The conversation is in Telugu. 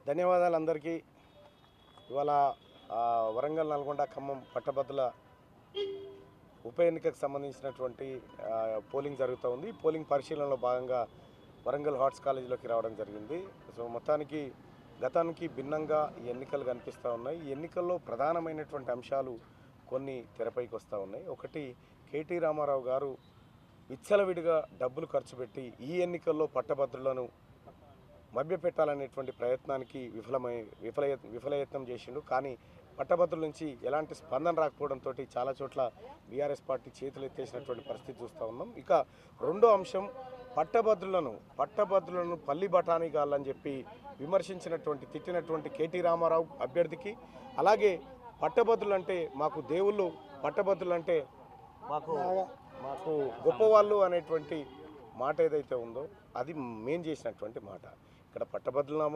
ధన్యవాదాలు అందరికీ. ఇవాళ వరంగల్, నల్గొండ, ఖమ్మం పట్టభద్రుల ఉప ఎన్నికకు సంబంధించినటువంటి పోలింగ్ జరుగుతూ ఉంది. పోలింగ్ పరిశీలనలో భాగంగా వరంగల్ ఆర్ట్స్ కాలేజీలోకి రావడం జరిగింది. సో మొత్తానికి గతానికి భిన్నంగా ఈ ఎన్నికలు కనిపిస్తూ ఉన్నాయి. ఈ ఎన్నికల్లో ప్రధానమైనటువంటి అంశాలు కొన్ని తెరపైకి వస్తూ ఉన్నాయి. ఒకటి, కేటీ రామారావు గారు విచ్చలవిడిగా డబ్బులు ఖర్చు పెట్టి ఈ ఎన్నికల్లో పట్టభద్రులను మభ్యపెట్టాలనేటువంటి ప్రయత్నానికి విఫలయత్నం చేసిండు. కానీ పట్టభద్రుల నుంచి ఎలాంటి స్పందన రాకపోవడంతో చాలా చోట్ల బీఆర్ఎస్ పార్టీ చేతులు ఎత్తేసినటువంటి పరిస్థితి చూస్తూ ఉన్నాం. ఇక రెండో అంశం, పట్టభద్రులను పల్లి బఠానీ గాళ్ళని చెప్పి తిట్టినటువంటి కేటీ రామారావు అభ్యర్థికి, అలాగే పట్టభద్రులు అంటే మాకు దేవుళ్ళు, పట్టభద్రులు అంటే మాకు గొప్పవాళ్ళు అనేటువంటి మాట ఏదైతే ఉందో అది మేం చేసినటువంటి మాట. ఇక్కడ పట్టభద్రులమో